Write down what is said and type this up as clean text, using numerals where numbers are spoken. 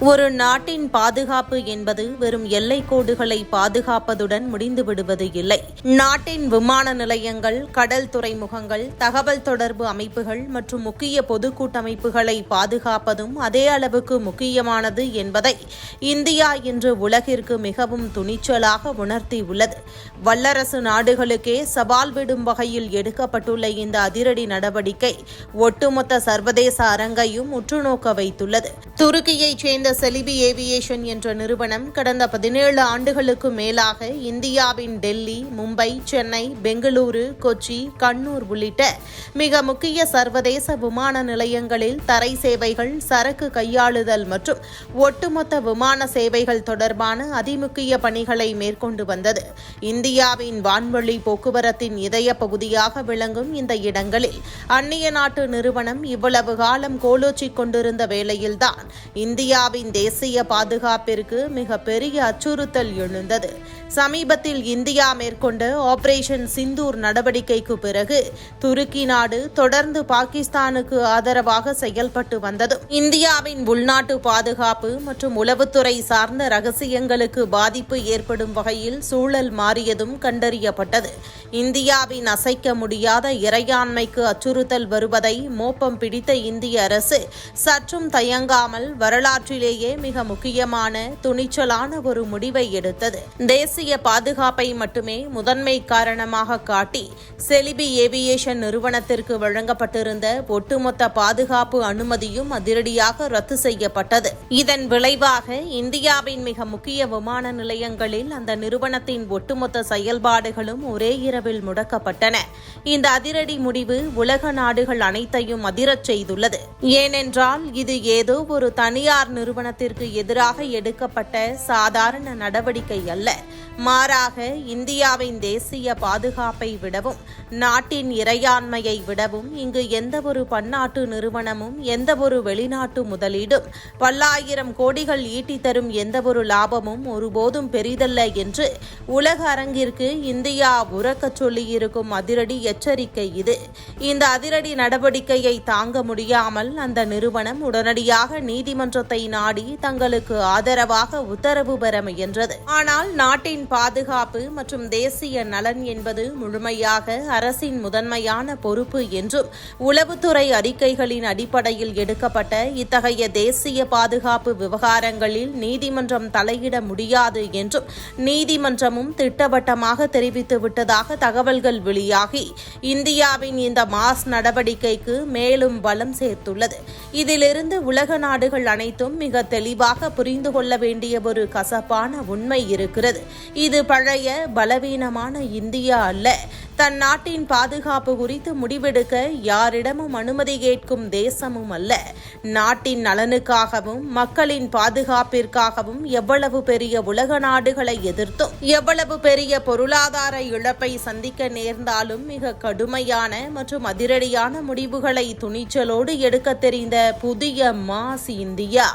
ஒரு நாட்டின் பாதுகாப்பு என்பது வெறும் எல்லைக்கோடுகளை பாதுகாப்பதுடன் முடிந்துவிடுவது இல்லை. நாட்டின் விமான நிலையங்கள், கடல் துறைமுகங்கள், தகவல் தொடர்பு அமைப்புகள் மற்றும் முக்கிய பொதுக்கூட்டமைப்புகளை பாதுகாப்பதும் அதே அளவுக்கு முக்கியமானது என்பதை இந்தியா இன்று உலகிற்கு மிகவும் துணிச்சலாக உணர்த்தியுள்ளது. வல்லரசு நாடுகளுக்கே சவால் விடும் வகையில் எடுக்கப்பட்டுள்ள இந்த அதிரடி நடவடிக்கை ஒட்டுமொத்த சர்வதேச அரங்கையும் உற்றுநோக்க வைத்துள்ளது. துருக்கியைச் சேர்ந்த செலிபி ஏவியேஷன் என்ற நிறுவனம் கடந்த 17 ஆண்டுகளுக்கு மேலாக இந்தியாவின் டெல்லி, மும்பை, சென்னை, பெங்களூரு, கொச்சி, கண்ணூர் உள்ளிட்ட மிக முக்கிய சர்வதேச விமான நிலையங்களில் தரை சேவைகள், சரக்கு கையாளுதல் மற்றும் ஒட்டுமொத்த விமான சேவைகள் தொடர்பான அதிமுக்கிய பணிகளை மேற்கொண்டு வந்தது. இந்தியாவின் வான்வழி போக்குவரத்தின் இதய பகுதியாக விளங்கும் இந்த இடங்களில் அந்நிய நாட்டு நிறுவனம் இவ்வளவு காலம் கோலோச்சிக் கொண்டிருந்த வேளையில்தான் இந்தியாவின் தேசிய பாதுகாப்பிற்கு மிக பெரிய அச்சுறுத்தல் எழுந்தது. சமீபத்தில் இந்தியா மேற்கொண்ட ஆபரேஷன் சிந்தூர் நடவடிக்கைக்கு பிறகு துருக்கி நாடு தொடர்ந்து பாகிஸ்தானுக்கு ஆதரவாக செயல்பட்டு வந்ததும் இந்தியாவின் உள்நாட்டு பாதுகாப்பு மற்றும் உளவுத்துறை சார்ந்த ரகசியங்களுக்கு பாதிப்பு ஏற்படும் வகையில் சூழல் மாறியதும் கண்டறியப்பட்டது. இந்தியாவின் அசைக்க முடியாத இறையாண்மைக்கு அச்சுறுத்தல் வருவதை மோப்பம் பிடித்த இந்திய அரசு சற்றும் தயங்காமல் வரலாற்றிலேயே மிக முக்கியமான துணிச்சலான ஒரு முடிவை எடுத்தது. தேசிய பாதுகாப்பை மட்டுமே முதன்மை காரணமாக காட்டி செலிபி ஏவியேஷன் நிறுவனத்திற்கு வழங்கப்பட்டிருந்த ஒட்டுமொத்த பாதுகாப்பு அனுமதியும் அதிரடியாக ரத்து செய்யப்பட்டது. இதன் விளைவாக இந்தியாவின் மிக முக்கிய விமான நிலையங்களில் அந்த நிறுவனத்தின் ஒட்டுமொத்த செயல்பாடுகளும் ஒரே இரவில் முடக்கப்பட்டன. இந்த அதிரடி முடிவு உலக நாடுகள் அனைத்தையும் அதிரச் செய்துள்ளது. ஏனென்றால் இது ஏதோ ஒரு தனியார் நிறுவனத்திற்கு எதிராக எடுக்கப்பட்ட சாதாரண நடவடிக்கை அல்ல. மாறாக இந்தியாவின் தேசிய பாதுகாப்பை விடவும் நாட்டின் இறையாண்மையை விடவும் இங்கு எந்தவொரு பன்னாட்டு நிறுவனமும் எந்தவொரு வெளிநாட்டு முதலீடும் பல்லாயிரம் கோடிகள் ஈட்டி தரும் எந்தவொரு லாபமும் ஒருபோதும் பெரிதல்ல என்று உலக அரங்கிற்கு இந்தியா உரக்கச் சொல்லியிருக்கும் அதிரடி எச்சரிக்கை இது. இந்த அதிரடி நடவடிக்கையை தாங்க முடியாமல் அந்த நிறுவனம் உடனடியாக நீதிமன்றத்தை நாடி தங்களுக்கு ஆதரவாக உத்தரவு பெற முயன்றது. ஆனால் நாட்டின் பாதுகாப்பு மற்றும் தேசிய நலன் என்பது முழுமையாக அரசின் முதன்மையான பொறுப்பு என்றும் உளவுத்துறை அறிக்கைகளின் அடிப்படையில் எடுக்கப்பட்ட இத்தகைய தேசிய பாதுகாப்பு விவகாரங்களில் நீதிமன்றம் தலையிட முடியாது என்றும் நீதிமன்றமும் திட்டவட்டமாக தெரிவித்துவிட்டதாக தகவல்கள் வெளியாகி இந்தியாவின் இந்த மாஸ் நடவடிக்கைக்கு மேலும் பலம் சேர்த்துள்ளது. இதிலிருந்து உலக நாடுகள் அனைத்தும் மிக தெளிவாக புரிந்து கொள்ள வேண்டிய ஒரு கசப்பான உண்மை இருக்கிறது. இது பழைய பலவீனமான இந்தியா அல்ல. தன் நாட்டின் பாதுகாப்பு குறித்து முடிவெடுக்க யாரிடமும் அனுமதி கேட்கும் தேசமும் அல்ல. நாட்டின் நலனுக்காகவும் மக்களின் பாதுகாப்பிற்காகவும் எவ்வளவு பெரிய உலக நாடுகளை எதிர்த்தும் எவ்வளவு பெரிய பொருளாதார இழப்பை சந்திக்க நேர்ந்தாலும் மிக கடுமையான மற்றும் அதிரடியான முடிவுகளை துணிச்சலோடு எடுக்க தெரிந்த புதிய மாஸ் இந்தியா.